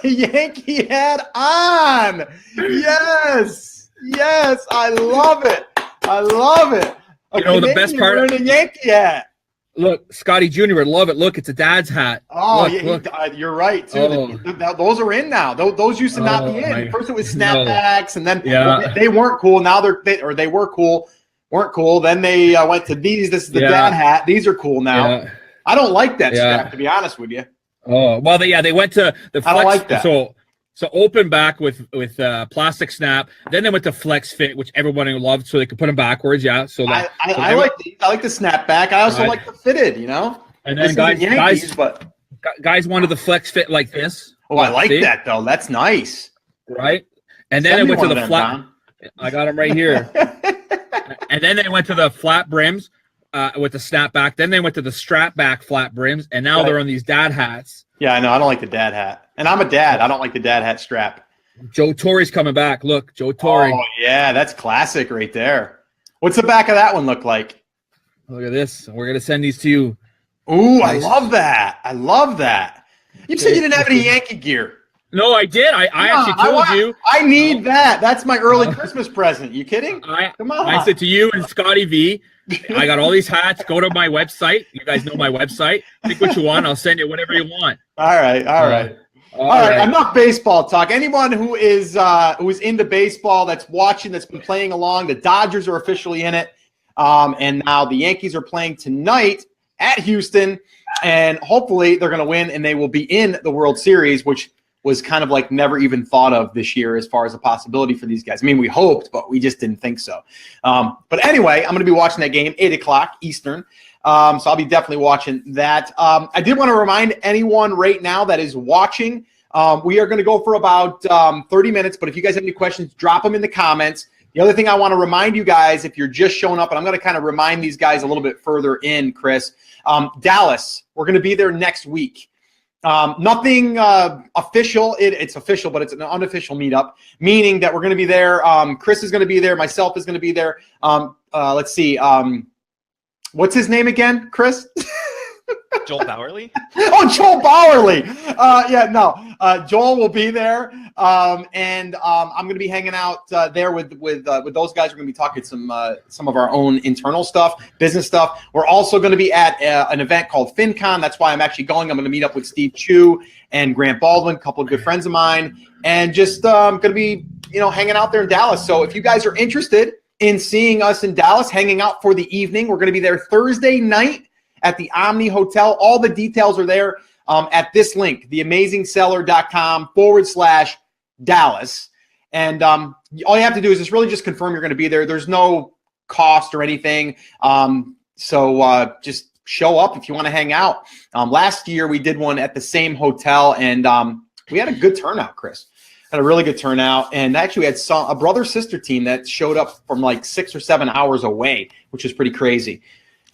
the Yankee hat on. Yes, I love it. Okay, The best part, wearing a Yankee hat. Look, Scotty Jr. would love it. Look, it's a dad's hat. Oh, look. You're right too. Oh. Those are in now. Those used to not be in. First it was snapbacks, and then they weren't cool. Now they were cool. Weren't cool. Then they went to these. This is the dad hat. These are cool now. Yeah. I don't like that strap, to be honest with you. Oh well, they went to the flex. I don't like that. So open back with plastic snap. Then they went to flex fit, which everybody loved, so they could put them backwards. Yeah. So I like the snapback. I also like the fitted. And then guys wanted the flex fit like this. Oh, I like that though. That's nice. Right. And then I went to the flat. I got them right here. And then they went to the flat brims with the snapback. Then they went to the strap back flat brims, and now they're on these dad hats. Yeah, I know. I don't like the dad hat. And I'm a dad. I don't like the dad hat strap. Joe Torre's coming back. Look, Joe Torre. Oh, yeah. That's classic right there. What's the back of that one look like? Look at this. We're going to send these to you. Ooh, nice. I love that. You said you didn't have any Yankee gear. No, I did. I actually told you. I need that. That's my early Christmas present. You kidding? Come on. I said to you and Scotty V, I got all these hats. Go to my website. You guys know my website. Pick what you want. I'll send you whatever you want. All right. Enough baseball talk. Anyone who is into baseball, that's watching, that's been playing along, the Dodgers are officially in it. And now the Yankees are playing tonight at Houston. And hopefully they're going to win and they will be in the World Series, which was kind of like never even thought of this year as far as a possibility for these guys. I mean, we hoped, but we just didn't think so. But anyway, I'm going to be watching that game, 8 o'clock Eastern. So I'll be definitely watching that. I did want to remind anyone right now that is watching, we are going to go for about 30 minutes, but if you guys have any questions, drop them in the comments. The other thing I want to remind you guys, if you're just showing up, and I'm going to kind of remind these guys a little bit further in, Chris, Dallas, we're going to be there next week. Nothing official. It's official, but it's an unofficial meetup, meaning that we're going to be there. Chris is going to be there. Myself is going to be there. Let's see. What's his name again, Chris? Joel Bowerly. Oh, Joel Bowerly. Joel will be there. And I'm going to be hanging out there with those guys. We're going to be talking some of our own internal stuff, business stuff. We're also going to be at an event called FinCon. That's why I'm actually going. I'm going to meet up with Steve Chu and Grant Baldwin, a couple of good friends of mine, and just going to be hanging out there in Dallas. So if you guys are interested in seeing us in Dallas, hanging out for the evening, we're going to be there Thursday night at the Omni Hotel. All the details are there at this link, theamazingseller.com/Dallas. And all you have to do is just confirm you're going to be there. There's no cost or anything. So just show up if you want to hang out. Last year we did one at the same hotel, and we had a good turnout, Chris. Had a really good turnout, and actually we had a brother-sister team that showed up from like 6 or 7 hours away, which is pretty crazy.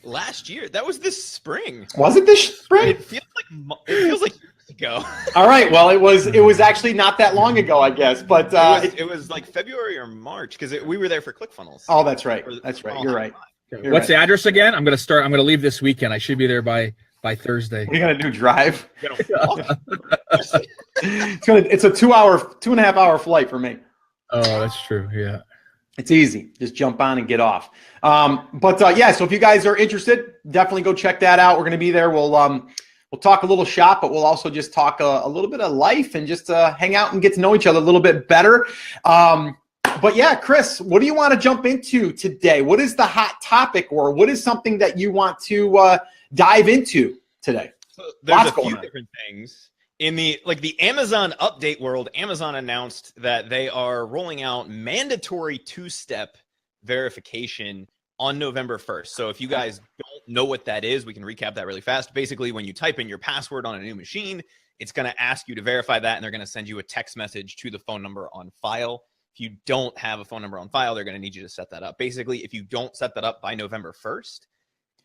Last year, that was this spring. Was it this spring? It feels like years ago. All right, well, it was actually not that long ago, I guess, but it was like February or March because we were there for ClickFunnels. Oh, that's right. That's right. You're right. What's the address again? I'm going to leave this weekend. I should be there by Thursday. We're going to do drive. It's a 2.5 hour flight for me. Oh, that's true. Yeah. It's easy. Just jump on and get off. So if you guys are interested, definitely go check that out. We're going to be there. We'll talk a little shop, but we'll also just talk a little bit of life and just hang out and get to know each other a little bit better. But yeah, Chris, what do you want to jump into today? What is the hot topic, or what is something that you want to dive into today? So there's a few different things. In the Amazon update world, Amazon announced that they are rolling out mandatory 2-step verification on November 1st. So if you guys don't know what that is, we can recap that really fast. Basically, when you type in your password on a new machine, it's going to ask you to verify that, and they're going to send you a text message to the phone number on file. If you don't have a phone number on file, they're going to need you to set that up. Basically, if you don't set that up by November 1st,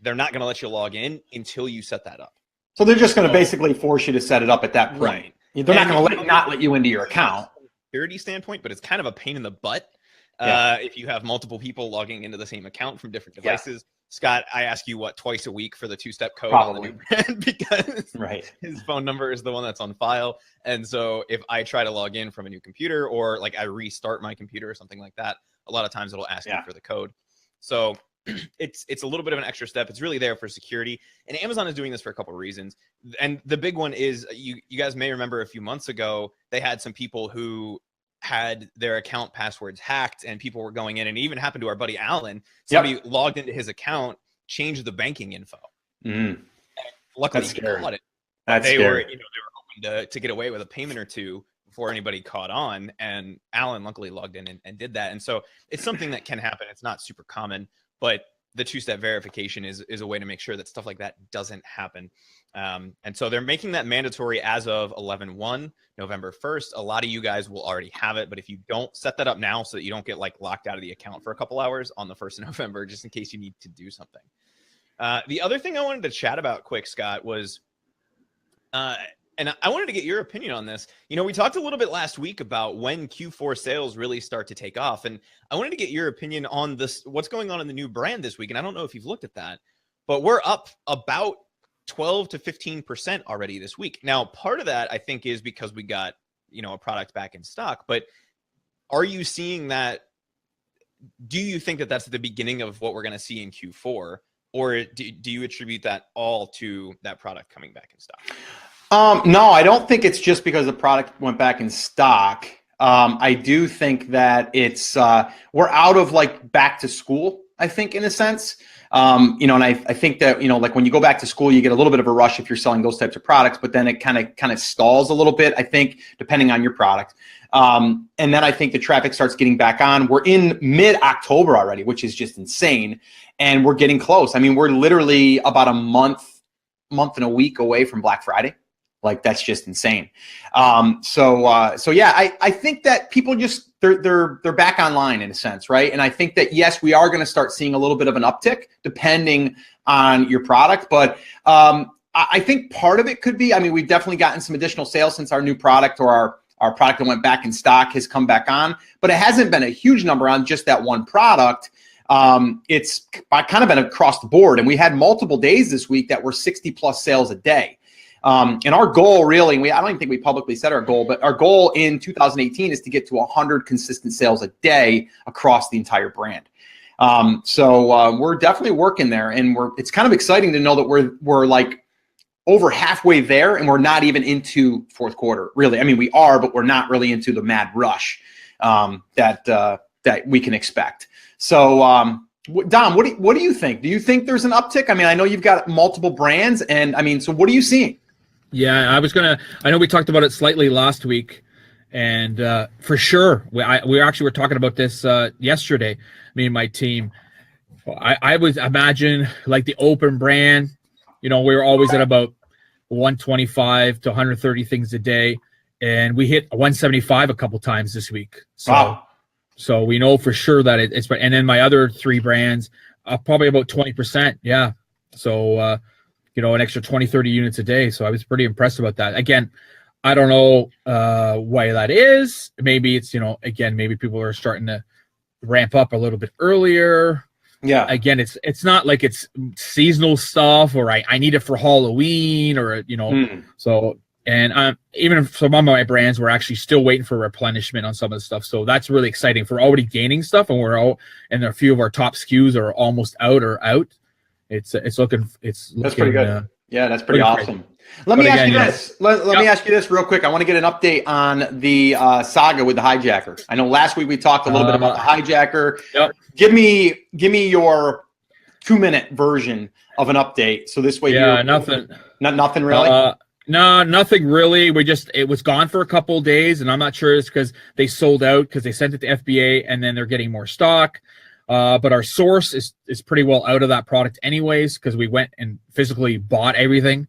they're not going to let you log in until you set that up. So they're just going to basically force you to set it up at that point. Right. They're not going to not let you into your account. Security standpoint, but it's kind of a pain in the butt if you have multiple people logging into the same account from different devices. Scott, I ask you twice a week for the 2-step code Probably. on the new brand because Right. his phone number is the one that's on file. And so if I try to log in from a new computer or like I restart my computer or something like that, a lot of times it'll ask me for the code. So it's a little bit of an extra step. It's really there for security. And Amazon is doing this for a couple of reasons. And the big one is you guys may remember a few months ago, they had some people who had their account passwords hacked and people were going in, and it even happened to our buddy Alan. Somebody logged into his account, changed the banking info. Luckily he caught it. They were hoping to get away with a payment or two before anybody caught on, and Alan luckily logged in and did that. And so it's something that can happen. It's not super common, but the 2-step verification is a way to make sure that stuff like that doesn't happen. And so they're making that mandatory as of 11/1, November 1st. A lot of you guys will already have it, but if you don't, set that up now so that you don't get like locked out of the account for a couple hours on the 1st of November, just in case you need to do something. The other thing I wanted to chat about quick, Scott, was, and I wanted to get your opinion on this. You know, we talked a little bit last week about when Q4 sales really start to take off, and I wanted to get your opinion on this, what's going on in the new brand this week. And I don't know if you've looked at that, but we're up about 12 to 15% already this week. Now, part of that I think is because we got, a product back in stock, but are you seeing that? Do you think that that's the beginning of what we're going to see in Q4, or do you attribute that all to that product coming back in stock? No, I don't think it's just because the product went back in stock. I do think that it's we're out of like back to school, I think, in a sense. And I think that, like when you go back to school, you get a little bit of a rush if you're selling those types of products, but then it kind of stalls a little bit, I think, depending on your product. And then I think the traffic starts getting back on. We're in mid-October already, which is just insane. And we're getting close. I mean, we're literally about a month and a week away from Black Friday. Like, that's just insane. So yeah, I think that people just, they're back online in a sense, right? And I think that, yes, we are going to start seeing a little bit of an uptick depending on your product. But I think part of it could be, I mean, we've definitely gotten some additional sales since our new product or our product that went back in stock has come back on, but it hasn't been a huge number on just that one product. It's kind of been across the board. And we had multiple days this week that were 60 plus sales a day. And our goal really, and I don't even think we publicly set our goal, but our goal in 2018 is to get to 100 consistent sales a day across the entire brand. So we're definitely working there, and it's kind of exciting to know that we're like over halfway there, and we're not even into fourth quarter, really. I mean, we are, but we're not really into the mad rush that we can expect. So, Dom, what do you think? Do you think there's an uptick? I mean, I know you've got multiple brands, and I mean, so what are you seeing? Yeah, I know we talked about it slightly last week, and for sure, we actually were talking about this yesterday, me and my team. I would imagine like the open brand, we were always at about 125 to 130 things a day, and we hit 175 a couple times this week. So, wow. So we know for sure that it's, and then my other three brands, probably about 20%. Yeah. So, an extra 20, 30 units a day. So I was pretty impressed about that. Again, I don't know why that is. Maybe it's, again, maybe people are starting to ramp up a little bit earlier. Yeah. Again, it's not like it's seasonal stuff or I need it for Halloween or, so, and even some of my brands, we're actually still waiting for replenishment on some of the stuff. So that's really exciting. For already gaining stuff, and a few of our top SKUs are almost out or out. It's looking. That's pretty good. Yeah, that's pretty awesome. Let me ask you this. Let me ask you this real quick. I want to get an update on the saga with the hijacker. I know last week we talked a little bit about the hijacker. Yep. Give me your 2-minute version of an update. So this way, nothing. Nothing really. No, nothing really. It was gone for a couple of days, and I'm not sure it's because they sold out because they sent it to FBA and then they're getting more stock. But our source is pretty well out of that product anyways, because we went and physically bought everything,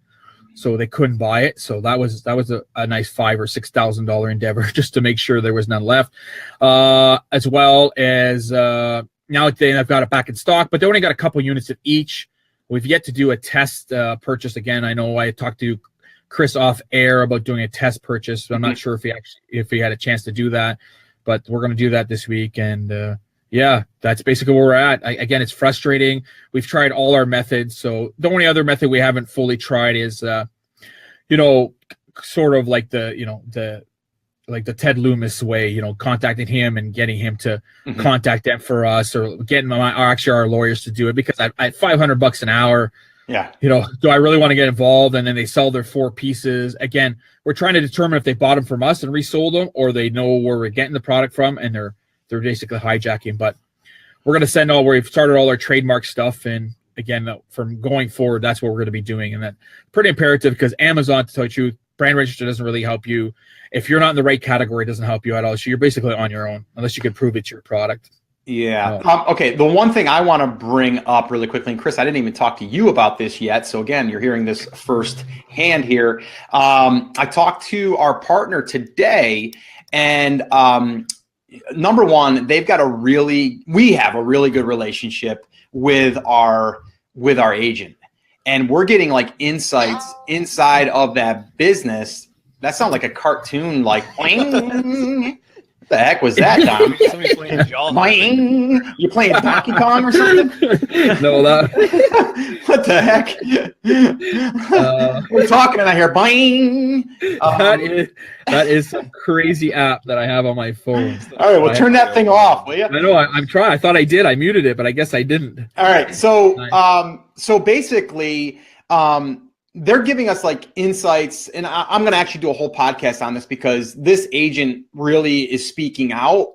so they couldn't buy it. So that was a nice $5,000 or $6,000 endeavor just to make sure there was none left. As well as now I've got it back in stock, but they only got a couple units of each. We've yet to do a test purchase again. I know I talked to Chris off air about doing a test purchase. So I'm not sure if he had a chance to do that, but we're going to do that this week. And Yeah, that's basically where we're at. Again, it's frustrating. We've tried all our methods. So the only other method we haven't fully tried is, sort of like the Ted Loomis way, contacting him and getting him to contact them for us, or getting our lawyers to do it, because at $500 an hour, do I really want to get involved? And then they sell their 4 pieces. Again, we're trying to determine if they bought them from us and resold them, or they know where we're getting the product from and they're basically hijacking. But we're going to we've started all our trademark stuff. And again, from going forward, that's what we're going to be doing. And that's pretty imperative, because Amazon, to tell you the truth, brand register doesn't really help you. If you're not in the right category, it doesn't help you at all. So you're basically on your own, unless you can prove it's your product. Yeah. Okay. The one thing I want to bring up really quickly, and Chris, I didn't even talk to you about this yet. So again, you're hearing this firsthand here. I talked to our partner today, and number one, we have a really good relationship with our agent, and we're getting like insights inside of that business. That sounds like a cartoon, like boing. What the heck was that, Tom? Somebody's playing Jaws. Boing. You playing Donkey Kong or something? No, what the heck? We're talking and I hear boing. That is some crazy app that I have on my phone. All right, well, turn that thing off, will you? I know. I'm trying. I thought I did. I muted it, but I guess I didn't. All right. So basically, they're giving us like insights, and I'm going to actually do a whole podcast on this, because this agent really is speaking out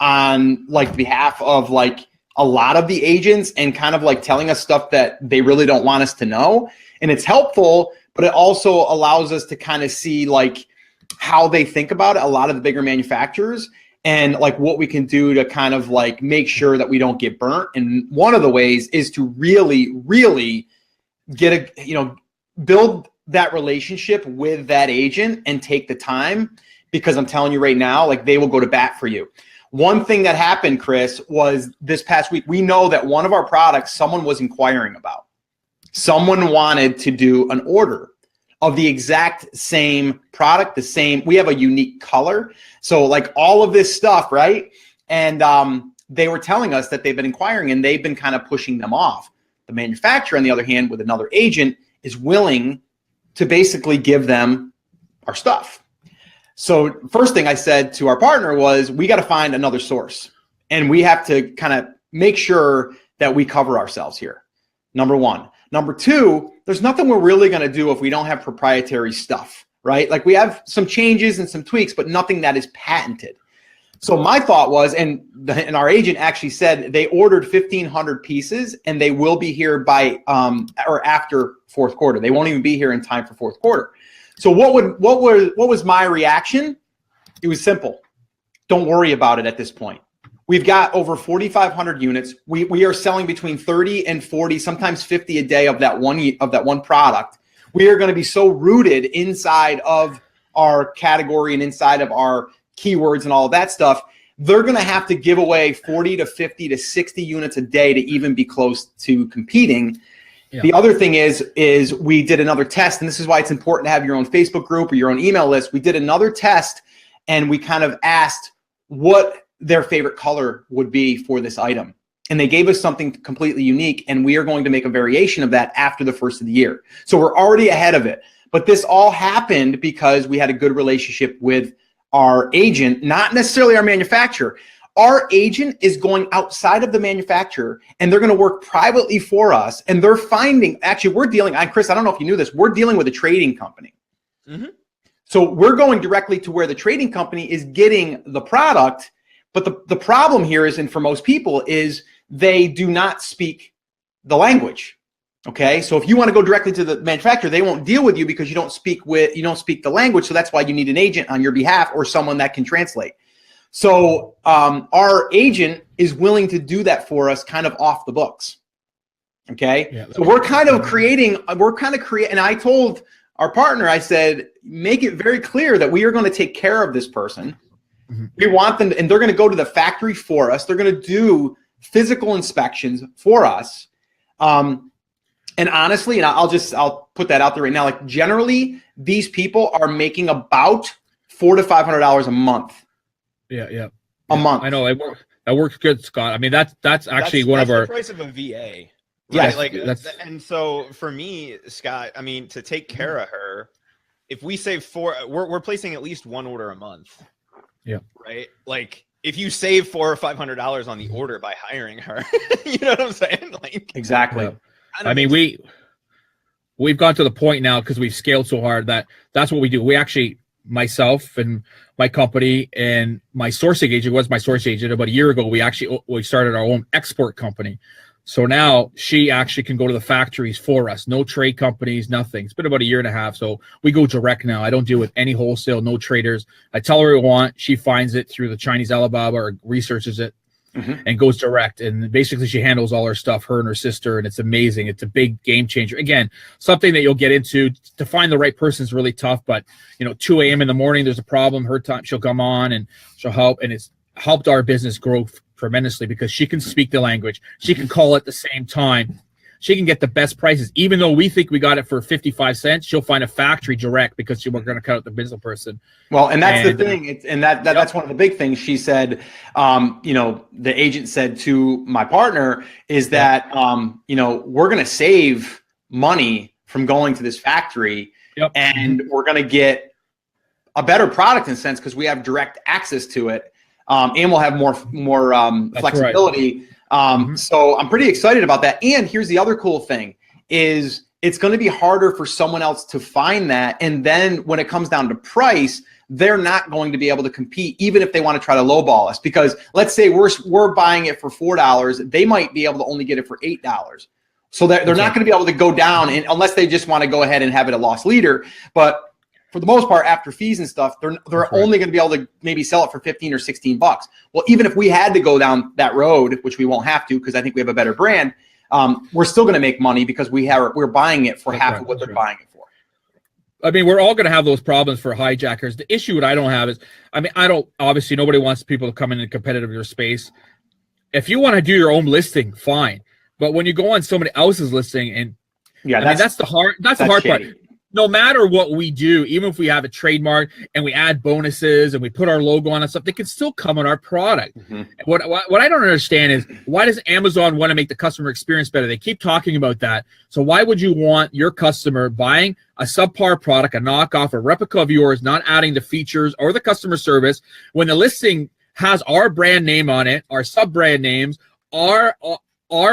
on like behalf of like a lot of the agents, and kind of like telling us stuff that they really don't want us to know. And it's helpful, but it also allows us to kind of see like how they think about it, a lot of the bigger manufacturers, and like what we can do to kind of like make sure that we don't get burnt. And one of the ways is to really, really get build that relationship with that agent and take the time, because I'm telling you right now, like they will go to bat for you. One thing that happened, Chris, was this past week, we know that one of our products, someone was inquiring about. Someone wanted to do an order of the exact same product, we have a unique color. So like all of this stuff, right? And they were telling us that they've been inquiring, and they've been kind of pushing them off. The manufacturer, on the other hand, with another agent, is willing to basically give them our stuff. So first thing I said to our partner was, we got to find another source, and we have to kind of make sure that we cover ourselves here. Number one. Number two, there's nothing we're really going to do if we don't have proprietary stuff, right? Like we have some changes and some tweaks, but nothing that is patented. So my thought was, and our agent actually said they ordered 1,500 pieces, and they will be here by or after fourth quarter. They won't even be here in time for fourth quarter. So what was my reaction? It was simple. Don't worry about it at this point. We've got over 4,500 units. We are selling between 30 and 40, sometimes 50 a day of that one product. We are going to be so rooted inside of our category and inside of our keywords and all of that stuff. They're going to have to give away 40 to 50 to 60 units a day to even be close to competing. Yeah. The other thing is we did another test, and this is why it's important to have your own Facebook group or your own email list. We did another test, and we kind of asked what their favorite color would be for this item. And they gave us something completely unique, and we are going to make a variation of that after the first of the year. So we're already ahead of it. But this all happened because we had a good relationship with our agent, not necessarily our manufacturer. Our agent is going outside of the manufacturer, and they're going to work privately for us. And they're finding, actually, Chris, I don't know if you knew this, we're dealing with a trading company. Mm-hmm. So we're going directly to where the trading company is getting the product. But the problem here is, and for most people, is they do not speak the language. Okay, so if you want to go directly to the manufacturer, they won't deal with you because you don't speak the language. So that's why you need an agent on your behalf or someone that can translate. So our agent is willing to do that for us, kind of off the books. Okay, yeah, so we're kind of creating, and I told our partner, I said, make it very clear that we are going to take care of this person. Mm-hmm. We want them, and they're going to go to the factory for us. They're going to do physical inspections for us. And honestly, and I'll put that out there right now. Like generally, these people are making about $400 to $500 a month. Yeah. A month. I know. That works good, Scott. I mean, that's actually one of our the price of a VA. Yeah, right? Like and so for me, Scott, I mean, to take care of her, if we save we're placing at least one order a month. Yeah. Right. Like if you save $400 or $500 on the order by hiring her, you know what I'm saying? Like exactly. Yeah. I mean, we've gone to the point now because we've scaled so hard that's what we do. We actually, myself and my company and my sourcing agent was my sourcing agent about a year ago. We started our own export company. So now she actually can go to the factories for us. No trade companies, nothing. It's been about a year and a half. So we go direct now. I don't deal with any wholesale, no traders. I tell her what I want. She finds it through the Chinese Alibaba or researches it and goes direct. And basically she handles all her stuff, her and her sister. And it's amazing. It's a big game changer. Again, something that you'll get into. To find the right person is really tough. But, 2 a.m. in the morning, there's a problem. Her time, she'll come on and she'll help. And it's helped our business grow tremendously because she can speak the language. She can call at the same time. She can get the best prices. Even though we think we got it for 55 cents, she'll find a factory direct because we're going to cut out the business person. Well, and that's the thing. That's one of the big things she said, the agent said to my partner is that, we're going to save money from going to this factory and we're going to get a better product in a sense because we have direct access to it. And we'll have more flexibility. Right. So I'm pretty excited about that. And here's the other cool thing is it's going to be harder for someone else to find that. And then when it comes down to price, they're not going to be able to compete, even if they want to try to lowball us. Because let's say we're buying it for $4, they might be able to only get it for $8. So they're not going to be able to go down unless they just want to go ahead and have it a loss leader. But for the most part, after fees and stuff, they're only going to be able to maybe sell it for 15 or 16 bucks. Well, even if we had to go down that road, which we won't have to because I think we have a better brand, we're still going to make money because we're buying it for half of what they're buying it for. I mean, we're all going to have those problems for hijackers. The issue that I don't have is, obviously nobody wants people to come in and competitive your space. If you want to do your own listing, fine. But when you go on somebody else's listing and that's the hard part. No matter what we do, even if we have a trademark and we add bonuses and we put our logo on and stuff, they can still come on our product. What I don't understand is why does Amazon want to make the customer experience better? They keep talking about that. So why would you want your customer buying a subpar product, a knockoff, a replica of yours, not adding the features or the customer service when the listing has our brand name on it, our sub-brand names, our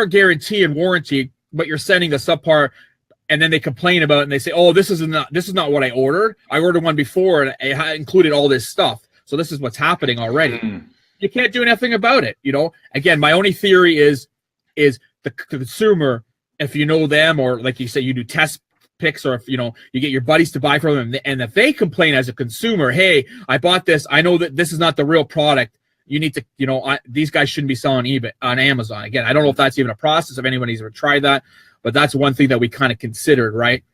guarantee and warranty, but you're sending a subpar. And then they complain about it and they say, oh, this is not what I ordered. I ordered one before and it included all this stuff. So this is what's happening already. You can't do anything about it. Again, my only theory is the consumer, if you know them or like you say, you do test picks or if, you get your buddies to buy from them. And if they complain as a consumer, hey, I bought this. I know that this is not the real product. You need to, these guys shouldn't be selling eBay on Amazon. Again, I don't know if that's even a process, if anybody's ever tried that. But that's one thing that we kind of considered, right?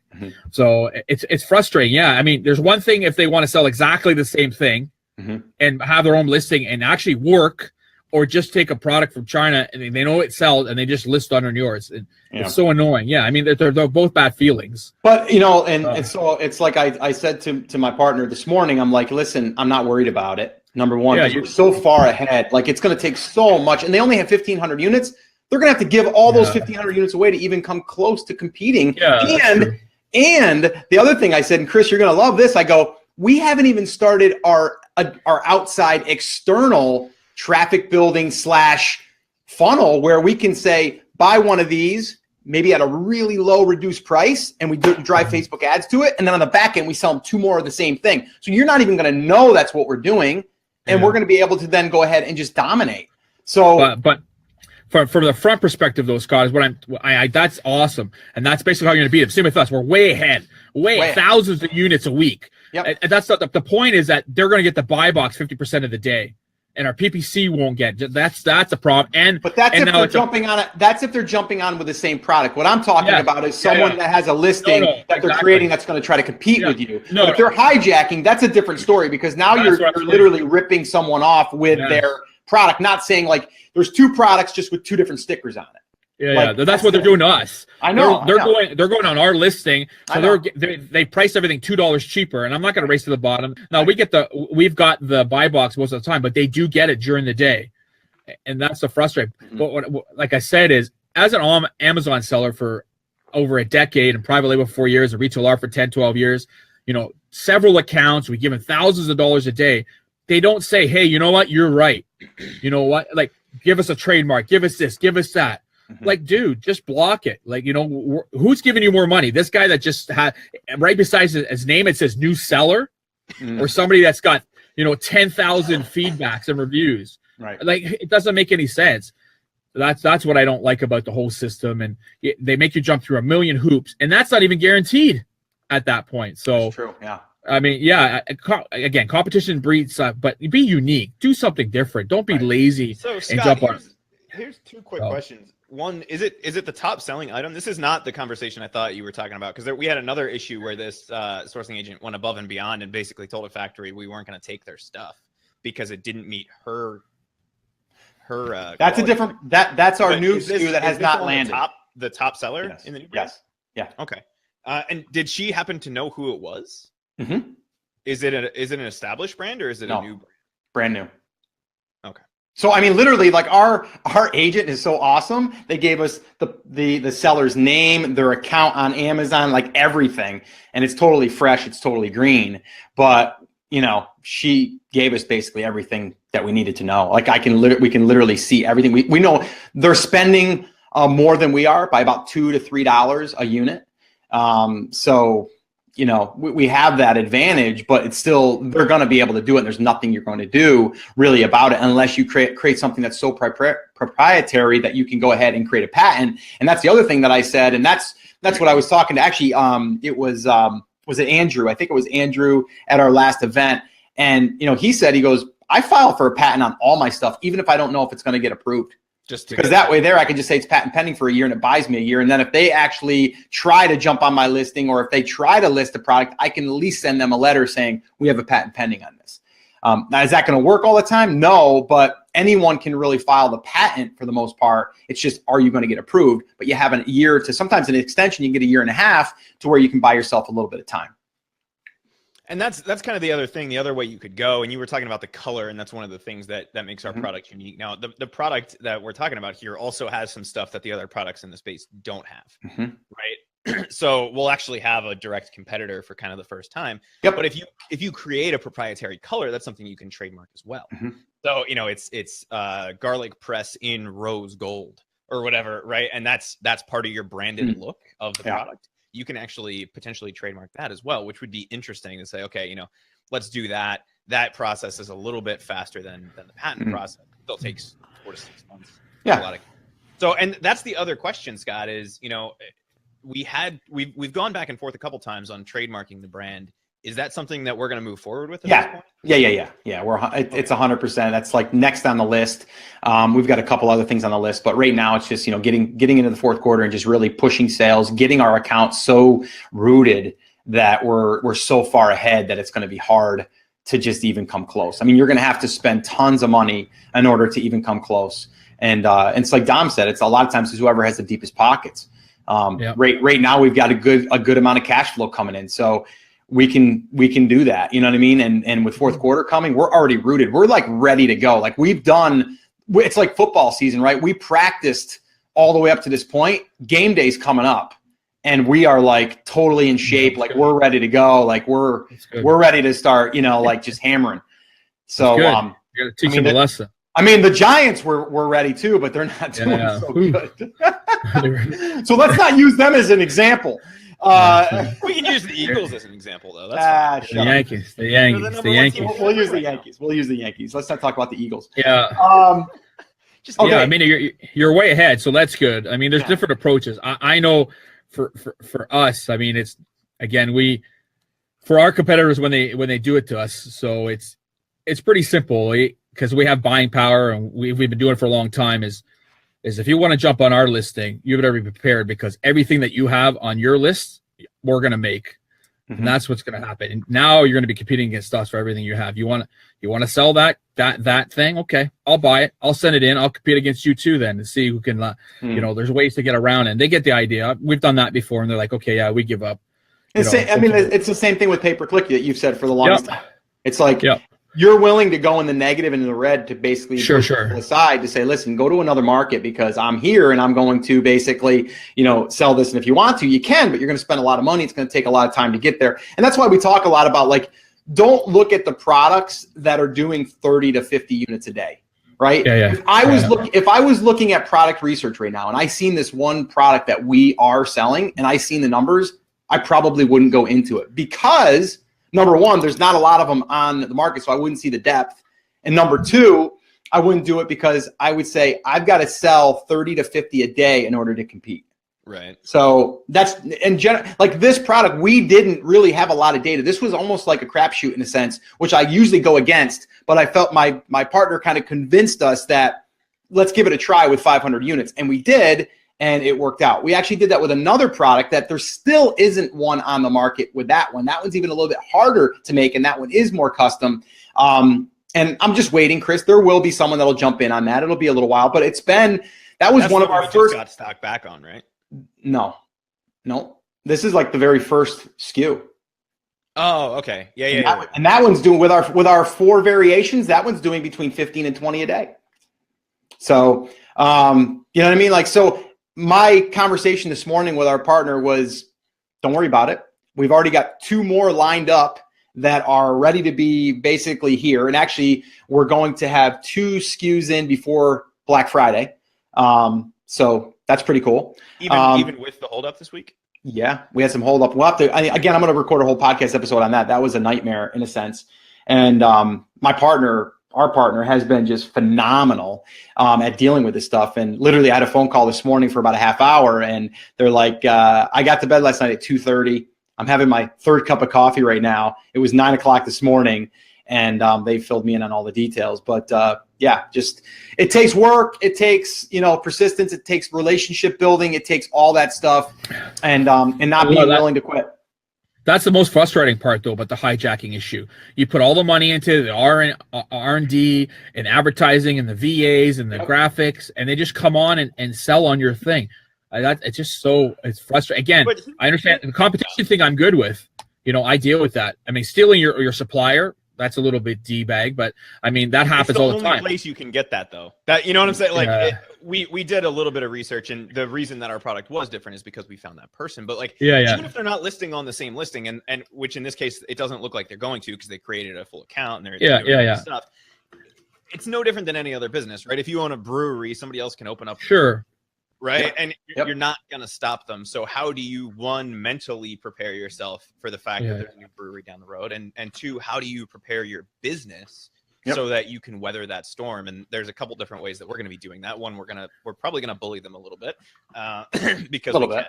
So it's frustrating. Yeah, I mean, there's one thing if they want to sell exactly the same thing and have their own listing and actually work, or just take a product from China and they know it sells and they just list under yours. It's so annoying. Yeah, I mean, they're both bad feelings. But and so it's like I said to my partner this morning. I'm like, listen, I'm not worried about it. Number one, you're so far ahead. Like it's going to take so much, and they only have 1,500 units. They're going to have to give all those 1,500 units away to even come close to competing. And the other thing I said, and Chris, you're going to love this. I go, we haven't even started our outside external traffic building / funnel where we can say, buy one of these, maybe at a really low reduced price, and we drive Facebook ads to it. And then on the back end, we sell them 2 more of the same thing. So you're not even going to know that's what we're doing. And we're going to be able to then go ahead and just dominate. So, but from the front perspective, though, Scott, is that's awesome, and that's basically how you're going to beat them. Same with us; we're way ahead, thousands of units a week. And that's the point is that they're going to get the buy box 50% of the day, and our PPC won't get. That's a problem. But that's if they're jumping on it. That's if they're jumping on with the same product. What I'm talking about is someone that has a listing that they're creating that's going to try to compete with you. But if they're hijacking, that's a different story because now you're literally ripping someone off with their product, not saying like there's 2 products just with 2 different stickers on it. That's what they're doing to us. I know. They're going on our listing, so they price everything $2 cheaper, and I'm not going to race to the bottom. Now we've got the buy box most of the time, but they do get it during the day. And that's the frustrating. But what, like I said, is as an Amazon seller for over a decade and private label for 4 years, a retail art for 10, 12 years, several accounts, we give them thousands of dollars a day. They don't say, hey, you know what? You're right. You know what? Like, give us a trademark, give us this, give us that. Like, dude, just block it. Like, who's giving you more money? This guy that just had right beside his name, it says new seller, or somebody that's got, 10,000 feedbacks and reviews. Right. Like, it doesn't make any sense. That's what I don't like about the whole system. And they make you jump through a million hoops, and that's not even guaranteed at that point. So that's true. Yeah. I mean, yeah, again, competition breeds, but be unique, do something different. Don't be lazy. So and Scott, jump on. here's two quick questions. One, is it the top selling item? This is not the conversation I thought you were talking about, because we had another issue where this sourcing agent went above and beyond and basically told a factory we weren't going to take their stuff because it didn't meet her. That's a different. That's our new SKU that has not landed. The top seller yes. in the new brand? Yes. Yeah. Okay. And did she happen to know who it was? Mm-hmm. Is it an established brand, or is it a new brand? Brand new. Okay. So I mean, literally, like our agent is so awesome. They gave us the seller's name, their account on Amazon, like everything, and it's totally fresh. It's totally green. But she gave us basically everything that we needed to know. Like we can literally see everything. We know they're spending more than we are by about $2 to $3 a unit. So we have that advantage, but it's still, they're going to be able to do it. And there's nothing you're going to do really about it unless you create something that's so proprietary that you can go ahead and create a patent. And that's the other thing that I said. And that's what I was talking to. Actually, was it Andrew? I think it was Andrew at our last event. And, he said, he goes, I file for a patent on all my stuff, even if I don't know if it's going to get approved. Just because that way there I can just say it's patent pending for a year and it buys me a year. And then if they actually try to jump on my listing, or if they try to list a product, I can at least send them a letter saying we have a patent pending on this. Now, is that going to work all the time? No, but anyone can really file the patent for the most part. It's just, are you going to get approved? But you have a year to, sometimes an extension, you can get a year and a half to where you can buy yourself a little bit of time. And that's kind of the other thing, the other way you could go. And you were talking about the color, and that's one of the things that makes our product unique. Now, the product that we're talking about here also has some stuff that the other products in the space don't have, right? So we'll actually have a direct competitor for kind of the first time. Yep. But if you create a proprietary color, that's something you can trademark as well. So it's garlic press in rose gold or whatever, right? And that's part of your branded look of the product. You can actually potentially trademark that as well, which would be interesting to say, okay, let's do that. That process is a little bit faster than the patent process. It still takes 4 to 6 months. Yeah. So, and that's the other question, Scott, is, we've gone back and forth a couple times on trademarking the brand. Is that something that we're going to move forward with at this point? Yeah. It's 100%. That's like next on the list. We've got a couple other things on the list, but right now it's just, getting into the fourth quarter and just really pushing sales, getting our accounts so rooted that we're so far ahead that it's going to be hard to just even come close. I mean, you're going to have to spend tons of money in order to even come close. And it's like Dom said, it's a lot of times it's whoever has the deepest pockets. Right now we've got a good amount of cash flow coming in. So we can do that. You know what I mean? And with fourth quarter coming, we're already rooted. We're like ready to go. Like it's like football season, right? We practiced all the way up to this point. Game day's coming up and we are like totally in shape. Like we're ready to go. Like we're ready to start, like just hammering. So, you got to teach them a lesson. I mean, the Giants were ready too, but they're not doing so good. So let's not use them as an example. We can use the Eagles as an example, though. That's the Yankees. The Yankees. We'll use the Yankees. We'll use the Yankees. Let's not talk about the Eagles. Yeah. Okay. Yeah. I mean, you're way ahead, so that's good. I mean, there's different approaches. I know for us. I mean, it's again for our competitors when they do it to us. So it's pretty simple because we have buying power and we've been doing it for a long time. Is if you want to jump on our listing, you better be prepared because everything that you have on your list, we're going to make. And that's what's going to happen. And now you're going to be competing against us for everything you have. You want to sell that thing? Okay, I'll buy it. I'll send it in. I'll compete against you too then to see who can, there's ways to get around it. And they get the idea. We've done that before and they're like, okay, yeah, we give up. It's the same thing with pay-per-click that you've said for the longest time. It's like, you're willing to go in the negative and in the red to basically sure aside to say, listen, go to another market because I'm here and I'm going to basically, sell this. And if you want to, you can, but you're going to spend a lot of money. It's going to take a lot of time to get there. And that's why we talk a lot about, like, don't look at the products that are doing 30 to 50 units a day. Right. Yeah. If I was looking at product research right now and I seen this one product that we are selling and I seen the numbers, I probably wouldn't go into it because, number one, there's not a lot of them on the market, so I wouldn't see the depth. And number two, I wouldn't do it because I would say I've got to sell 30 to 50 a day in order to compete. Right. So that's in general, like this product, we didn't really have a lot of data. This was almost like a crapshoot in a sense, which I usually go against. But I felt my partner kind of convinced us that let's give it a try with 500 units. And we did, and it worked out. We actually did that with another product that there still isn't one on the market with that one. That one's even a little bit harder to make, and that one is more custom. And I'm just waiting, Chris. There will be someone that'll jump in on that. It'll be a little while, but that was one of our first. Got stock back on, right? No. This is like the very first SKU. Oh, okay. Yeah. And that one's doing with our 4 variations. That one's doing between 15 and 20 a day. So, you know what I mean? Like, so my conversation this morning with our partner was, don't worry about it. We've already got 2 more lined up that are ready to be basically here. And actually, we're going to have 2 SKUs in before Black Friday. So that's pretty cool. Even with the holdup this week? Yeah, we had some holdup. We'll have to, again, I'm going to record a whole podcast episode on that. That was a nightmare in a sense. And our partner has been just phenomenal at dealing with this stuff. And literally I had a phone call this morning for about a half hour and they're like, I got to bed last night at 2:30. I'm having my 3rd cup of coffee right now. It was 9 o'clock this morning and they filled me in on all the details. But yeah, just it takes work. It takes, persistence. It takes relationship building. It takes all that stuff and not being willing to quit. That's the most frustrating part, though, about the hijacking issue. You put all the money into the R&D and advertising and the VAs and the graphics, and they just come on and sell on your thing. It's just it's frustrating. Again, I understand the competition thing I'm good with. I deal with that. I mean, stealing your supplier, that's a little bit D-bag, but I mean, that happens all the time. It's the only place you can get that, though. That, you know what I'm saying? Like, we did a little bit of research, and the reason that our product was different is because we found that person. But like, even if they're not listing on the same listing, and which in this case, it doesn't look like they're going to because they created a full account and they're stuff. It's no different than any other business, right? If you own a brewery, somebody else can open up. Sure. Right. And you're not going to stop them. So how do you, 1, mentally prepare yourself for the fact that there's a new brewery down the road? And 2, how do you prepare your business so that you can weather that storm? And there's a couple different ways that we're going to be doing that. 1, we're probably going to bully them a little bit because we can.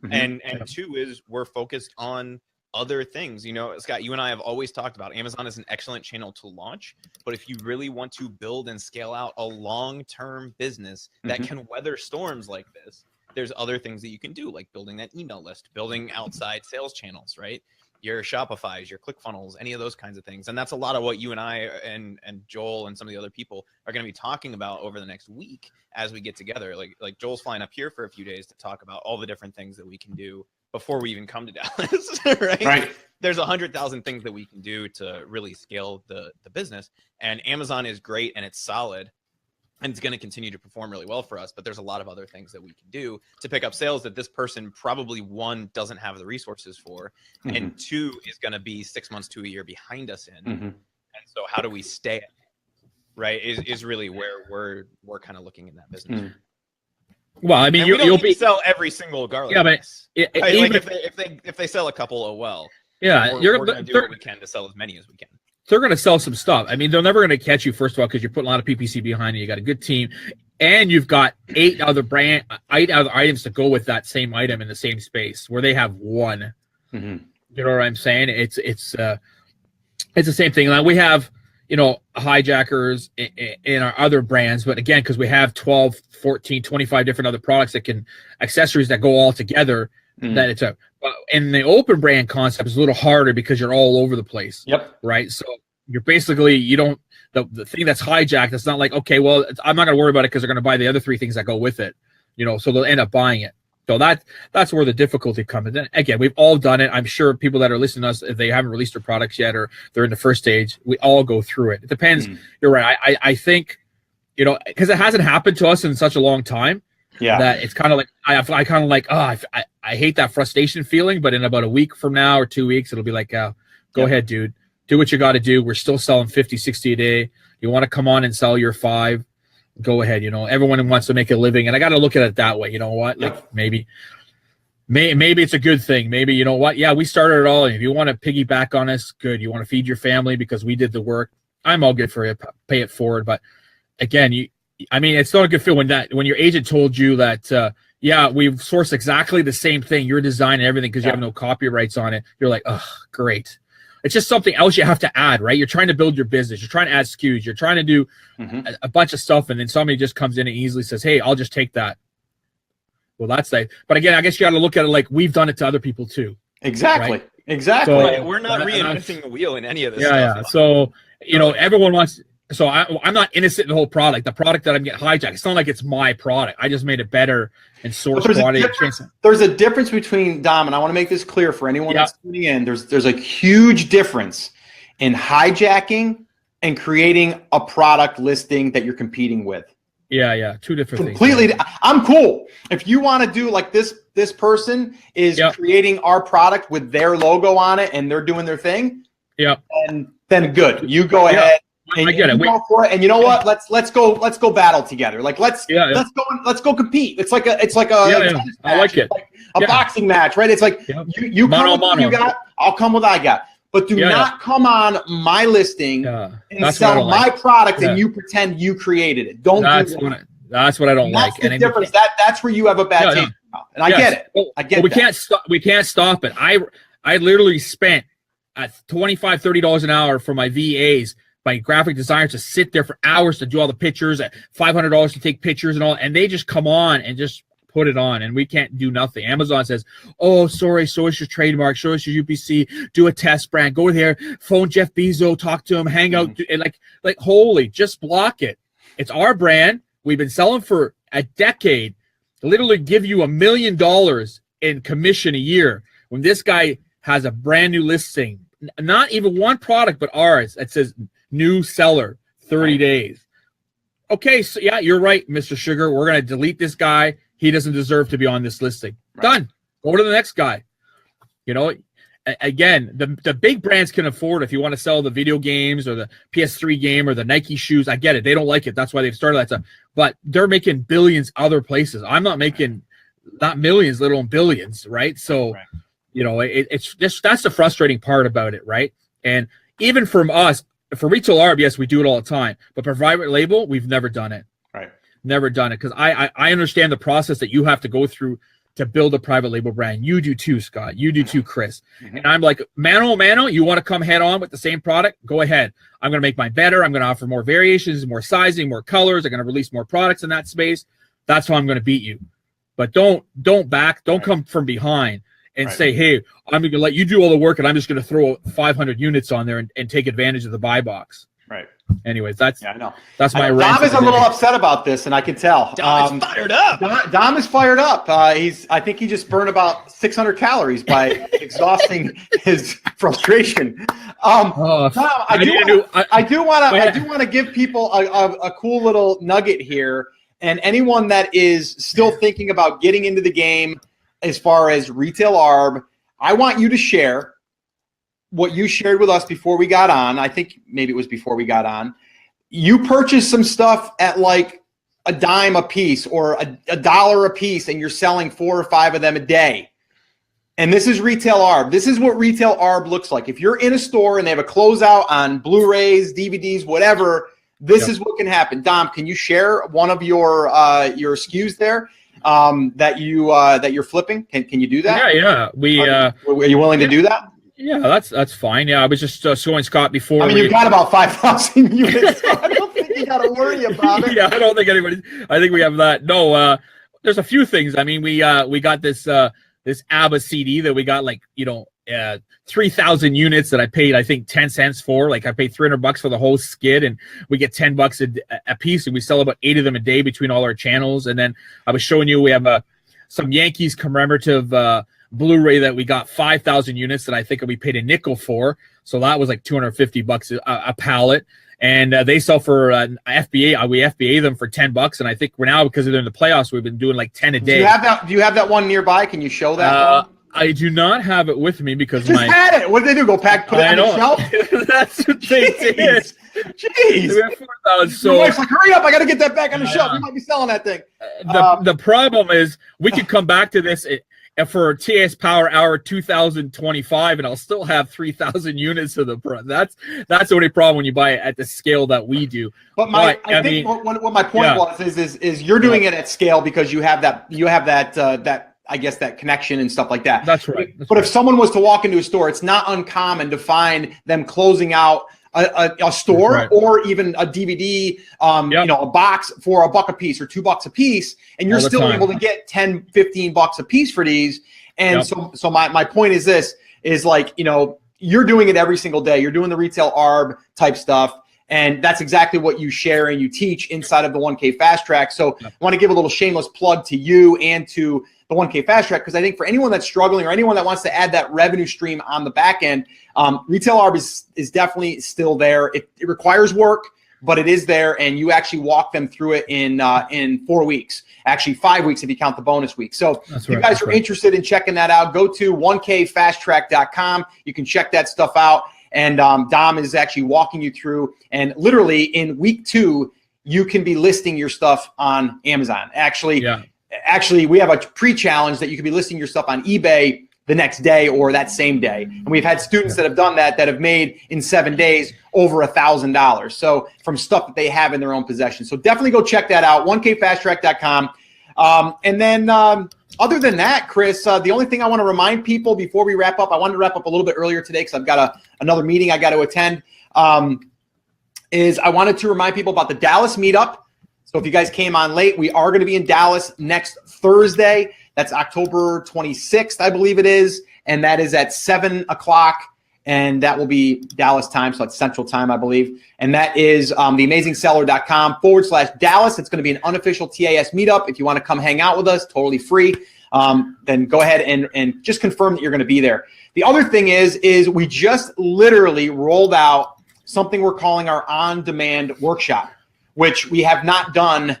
Mm-hmm. And 2 is we're focused on other things. Scott, you and I have always talked about Amazon is an excellent channel to launch, but if you really want to build and scale out a long-term business that can weather storms like this, there's other things that you can do, like building that email list, building outside sales channels, right? Your Shopify's, your ClickFunnels, any of those kinds of things. And that's a lot of what you and I and Joel and some of the other people are going to be talking about over the next week as we get together. Like Joel's flying up here for a few days to talk about all the different things that we can do before we even come to Dallas, right? There's 100,000 things that we can do to really scale the business. And Amazon is great and it's solid and it's going to continue to perform really well for us. But there's a lot of other things that we can do to pick up sales that this person probably, 1, doesn't have the resources for, and 2, is going to be 6 months to a year behind us in. And so how do we stay at, right? Is really where we're kind of looking in that business. Well, I mean, you'll be sell every single garlic. Yeah, but if they sell a couple, oh well. Yeah, we're going to do what we can to sell as many as we can. They're going to sell some stuff. I mean, they're never going to catch you, first of all, because you're putting a lot of PPC behind you. You got a good team, and you've got 8 other items to go with that same item in the same space where they have 1. You know what I'm saying? It's the same thing. Like we have, hijackers in our other brands, but again, because we have 12, 14, 25 different other products that can accessories that go all together. That it's and the open brand concept is a little harder because you're all over the place. Right. So you're basically, the thing that's hijacked, it's not like, okay, well, I'm not going to worry about it because they're going to buy the other 3 things that go with it, so they'll end up buying it. So that's where the difficulty comes in. Again, we've all done it. I'm sure people that are listening to us, if they haven't released their products yet or they're in the first stage, we all go through it. It depends. You're right. I think, because it hasn't happened to us in such a long time. Yeah. That it's kind of like I kind of like, I hate that frustration feeling, but in about a week from now or 2 weeks, it'll be like, go ahead, dude. Do what you got to do. We're still selling 50, 60 a day. You want to come on and sell your 5? Go ahead. Everyone wants to make a living, and I got to look at it that way. You know what? Like maybe it's a good thing. Maybe, you know what? Yeah, we started it all. And if you want to piggyback on us, good. You want to feed your family because we did the work. I'm all good for it. Pay it forward. But again, it's not a good feel when your agent told you that, we've sourced exactly the same thing, your design and everything, because you have no copyrights on it. You're like, oh, great. It's just something else you have to add, right? You're trying to build your business. You're trying to add SKUs. You're trying to do a bunch of stuff, and then somebody just comes in and easily says, hey, I'll just take that. Well, that's like, but again, I guess you got to look at it like we've done it to other people too. Exactly. Right? Exactly. So, we're not reinventing the wheel in any of this stuff. Yeah. So, everyone wants, so I'm not innocent in the whole product. The product that I'm getting hijacked, it's not like it's my product. I just made it better and sourced quality. There's a difference between, Dom, and I want to make this clear for anyone that's tuning in. There's a huge difference in hijacking and creating a product listing that you're competing with. Yeah. Two different things. Completely. I'm cool. If you want to do like this person is creating our product with their logo on it and they're doing their thing. Yeah. And then good. You go ahead. And I get it. Go for it. And you know what? Let's go battle together. Like let's go compete. It's like a tennis I like it. Like a boxing match, right? It's like you come with what you got, I'll come with what I got. But do not come on my listing and sell my product and you pretend you created it. Don't do that. That's what I don't like. That's the difference. That's where you have a bad taste. And I get it. Well, we can't stop it. I literally spent $25, $30 an hour for my VAs, my graphic designers, to sit there for hours to do all the pictures, at $500 to take pictures and all, and they just come on and just put it on, and we can't do nothing. Amazon says, oh, sorry, show us your trademark, show us your UPC, do a test brand, go there, phone Jeff Bezos, talk to him, hang out, and like holy, just block it. It's our brand. We've been selling for a decade. Literally give you $1 million in commission a year when this guy has a brand new listing, not even one product but ours, that says new seller, 30 days. Okay, so yeah, you're right, Mr. Sugar. We're going to delete this guy. He doesn't deserve to be on this listing. Done. Go to the next guy. Again, the big brands can afford it. If you want to sell the video games or the PS3 game or the Nike shoes, I get it. They don't like it. That's why they've started that stuff. But they're making billions other places. I'm not making not millions, let alone billions, right? So, it's just, that's the frustrating part about it, right? And even from us, for retail ARB, yes, we do it all the time. But for private label, we've never done it. Right. Never done it, because I understand the process that you have to go through to build a private label brand. You do too, Scott. You do too, Chris. And I'm like, Mano, you want to come head on with the same product? Go ahead. I'm going to make mine better. I'm going to offer more variations, more sizing, more colors. I'm going to release more products in that space. That's how I'm going to beat you. But don't come from behind and say, hey, I'm going to let you do all the work and I'm just going to throw 500 units on there and take advantage of the buy box. Right. Anyways, that's my rant. Dom is a little upset about this, and I can tell. Dom is fired up. Dom is fired up. I think he just burned about 600 calories by exhausting his frustration. Dom, I do want to give people a cool little nugget here, and anyone that is still thinking about getting into the game as far as retail ARB, I want you to share what you shared with us before we got on. I think maybe it was before we got on. You purchased some stuff at like a dime a piece or a dollar a piece, and you're selling 4 or 5 of them a day. And this is retail ARB. This is what retail ARB looks like. If you're in a store and they have a closeout on Blu-rays, DVDs, whatever, this is what can happen. Dom, can you share one of your SKUs there that you're flipping? Can you do that? Yeah. Are you willing to do that? Yeah, that's fine. Yeah, I was just showing Scott before. I mean, you've got about 5,000 units, so I don't think you got to worry about it. Yeah, I don't think I think we have that. No, there's a few things. I mean, we got this ABBA CD that we got 3,000 units that I paid, I think, 10 cents for. Like I paid $300 for the whole skid, and we get $10 a piece, and we sell about 8 of them a day between all our channels. And then I was showing you we have some Yankees commemorative Blu-ray that we got 5,000 units that I think we paid a nickel for. So that was like $250 a pallet. And they sell for FBA. We FBA them for $10, and I think we're now, because they're in the playoffs, we've been doing like 10 a day. Do you have that one nearby? Can you show that one? I do not have it with me because just had it. What did they do? Go put it on the shelf? That's what they did. Jeez. We have 4,000. So your wife's like, hurry up! I got to get that back on the shelf. You might be selling that thing. The problem is we could come back to this for TAS Power Hour 2025, and I'll still have 3,000 units of the front. That's the only problem when you buy it at the scale that we do. But I think what my point was is you're doing it at scale because you have that I guess that connection and stuff like that. That's right. But if someone was to walk into a store, it's not uncommon to find them closing out a store or even a DVD, a box for $1 a piece or $2 a piece, and you're still able to get $10, $15 a piece for these. And so my point is this is like, you're doing it every single day. You're doing the retail arb type stuff. And that's exactly what you share and you teach inside of the 1K Fast Track. So I want to give a little shameless plug to you and to the 1K Fast Track, because I think for anyone that's struggling or anyone that wants to add that revenue stream on the back end, retail arb is definitely still there. It requires work, but it is there, and you actually walk them through it in 4 weeks, actually 5 weeks if you count the bonus week. So if you guys are interested in checking that out, go to 1kfasttrack.com. You can check that stuff out. And Dom is actually walking you through, and literally in week 2, you can be listing your stuff on Amazon. Actually, we have a pre-challenge that you can be listing your stuff on eBay the next day or that same day. And we've had students that have done that have made in 7 days over $1,000. So from stuff that they have in their own possession. So definitely go check that out, 1kfasttrack.com. And then other than that, Chris, the only thing I want to remind people before we wrap up, I wanted to wrap up a little bit earlier today because I've got another meeting I got to attend, is I wanted to remind people about the Dallas meetup. So if you guys came on late, we are going to be in Dallas next Thursday. That's October 26th, I believe it is. And that is at 7 o'clock. And that will be Dallas time, so it's Central time, I believe. And that is theamazingseller.com/Dallas. It's going to be an unofficial TAS meetup. If you want to come hang out with us, totally free, then go ahead and just confirm that you're going to be there. The other thing is we just literally rolled out something we're calling our on-demand workshop, which we have not done,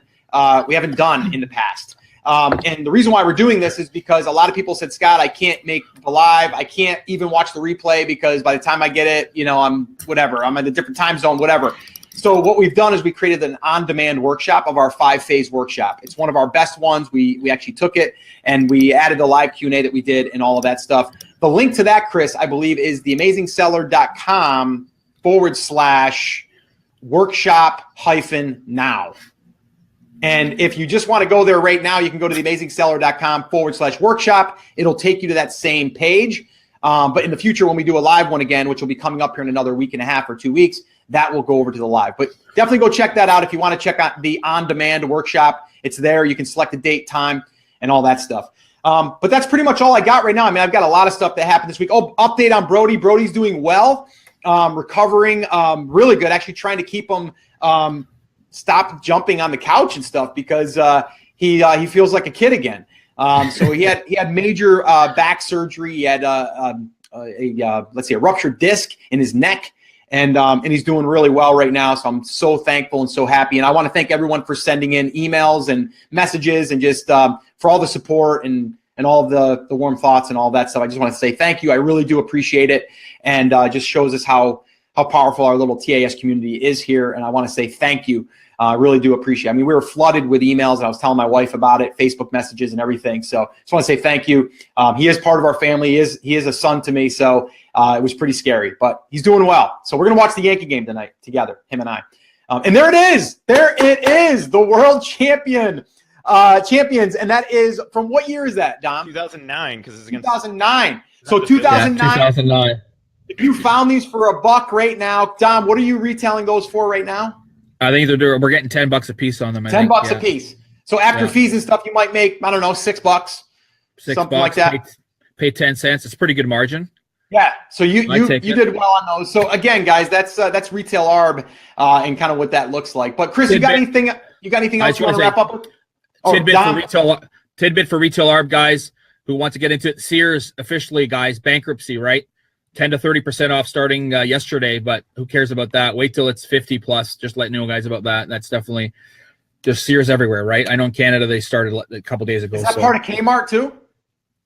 we haven't done in the past. And the reason why we're doing this is because a lot of people said, Scott, I can't make the live. I can't even watch the replay because by the time I get it, I'm at a different time zone, whatever. So what we've done is we created an on-demand workshop of our 5-phase workshop. It's one of our best ones. We actually took it and we added the live Q&A that we did and all of that stuff. The link to that, Chris, I believe is theamazingseller.com/workshop-now. And if you just want to go there right now, you can go to theamazingseller.com/workshop. It'll take you to that same page. But in the future, when we do a live one again, which will be coming up here in another week and a half or 2 weeks, that will go over to the live. But definitely go check that out if you want to check out the on-demand workshop. It's there. You can select a date, time, and all that stuff. But that's pretty much all I got right now. I mean, I've got a lot of stuff that happened this week. Oh, update on Brody. Brody's doing well, recovering really good. Actually trying to keep him stop jumping on the couch and stuff because he feels like a kid again. So he had major back surgery. He had a ruptured disc in his neck, and he's doing really well right now. So I'm so thankful and so happy. And I want to thank everyone for sending in emails and messages and just for all the support and all of the warm thoughts and all that stuff. I just want to say thank you. I really do appreciate it, and just shows us how powerful our little TAS community is here. And I want to say thank you. I really do appreciate it. I mean, we were flooded with emails, and I was telling my wife about it, Facebook messages and everything. So just want to say thank you. He is part of our family. He is a son to me, so it was pretty scary. But he's doing well. So we're going to watch the Yankee game tonight together, him and I. And there it is. There it is, the world champions. And that is, from what year is that, Dom? 2009, because it's against 2009. So 2009. Yeah, 2009. If you found these for $1 right now, Dom, what are you retailing those for right now? I think we're getting $10 a piece on them. $10 a piece. So after fees and stuff, you might make, I don't know, $6, something like that. Pay 10 cents. It's a pretty good margin. Yeah. So you did well on those. So again, guys, that's retail arb and kind of what that looks like. But Chris, you got anything else you want to wrap up with? Tidbit tidbit for retail arb guys who want to get into it. Sears officially, guys, bankruptcy, right? 10 to 30% off starting yesterday, but who cares about that? Wait till it's 50 plus. Just letting you know guys about that. That's definitely just Sears everywhere, right? I know in Canada they started a couple days ago. Is that part of Kmart too?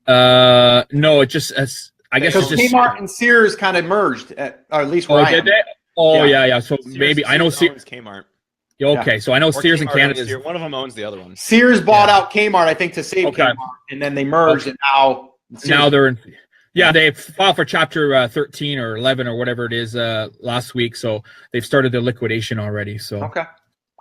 No, it just I guess it's just Kmart and Sears kind of merged, or at least where oh, I did am. they? Oh Yeah. yeah. So Sears, maybe I know Sears. Kmart. Okay, so I know Or Sears in Kmart Canada owns is one of them owns the other one. Sears bought out Kmart, I think, to save Kmart, and then they merged, and now they're in. Yeah, they filed for Chapter 13 or 11 or whatever it is last week, so they've started their liquidation already. So okay.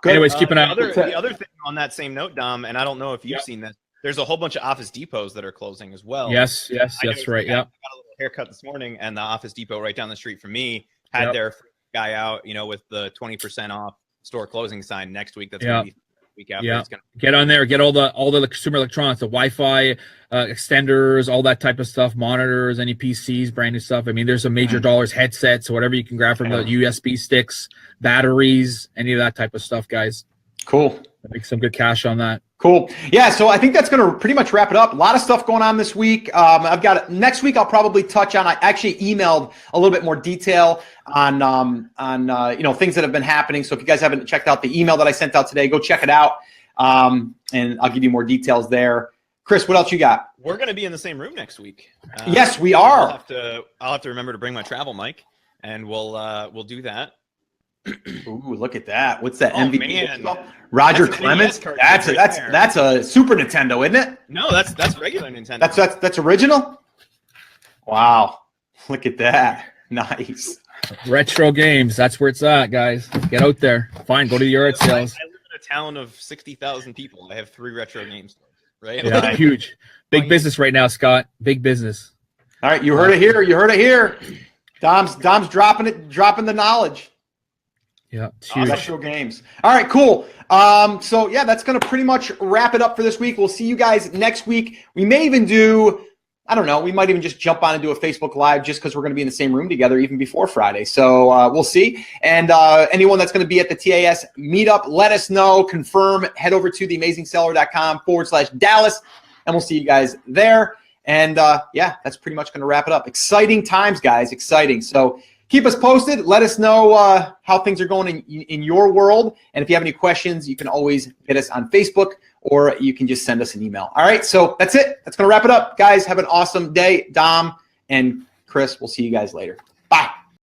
Good. Anyways, keep an eye. The other thing on that same note, Dom, and I don't know if you've seen this. There's a whole bunch of Office Depots that are closing as well. Yes, that's right. I got a little haircut this morning, and the Office Depot right down the street from me had their guy out, with the 20% off store closing sign next week. That's going to be the week after. Yeah, get on there, get all the consumer electronics, the Wi-Fi extenders, all that type of stuff, monitors, any PCs, brand new stuff. I mean, there's some major dollars, headsets, whatever you can grab from the USB sticks, batteries, any of that type of stuff, guys. Cool. Make some good cash on that. Cool. Yeah, so I think that's going to pretty much wrap it up. A lot of stuff going on this week. I've got next week. I'll probably touch on. I actually emailed a little bit more detail on things that have been happening. So if you guys haven't checked out the email that I sent out today, go check it out, and I'll give you more details there. Chris, what else you got? We're going to be in the same room next week. Yes, we are. I'll have to remember to bring my travel mic, and we'll do that. Ooh, look at that! What's that? Oh, MVP? man. Roger That's an Clemens. NES That's a Super Nintendo, isn't it? No, that's regular Nintendo. That's original. Wow! Look at that. Nice. Retro games. That's where it's at, guys. Get out there. Fine. Go to the yard sales. I live in a town of 60,000 people. I have 3 retro games, right? Yeah, huge. Big business right now, Scott. Big business. All right, you heard it here. You heard it here. Dom's dropping the knowledge. Yeah, it's huge. Retro games. All right, cool. So yeah, that's gonna pretty much wrap it up for this week. We'll see you guys next week. We may even do, I don't know, we might even just jump on and do a Facebook Live just because we're gonna be in the same room together even before Friday. So we'll see. And anyone that's gonna be at the TAS meetup, let us know. Confirm. Head over to theamazingseller.com/Dallas, and we'll see you guys there. And yeah, that's pretty much gonna wrap it up. Exciting times, guys. Exciting. So keep us posted. Let us know how things are going in your world. And if you have any questions, you can always hit us on Facebook, or you can just send us an email. All right, so that's it. That's going to wrap it up. Guys, have an awesome day. Dom and Chris, we'll see you guys later.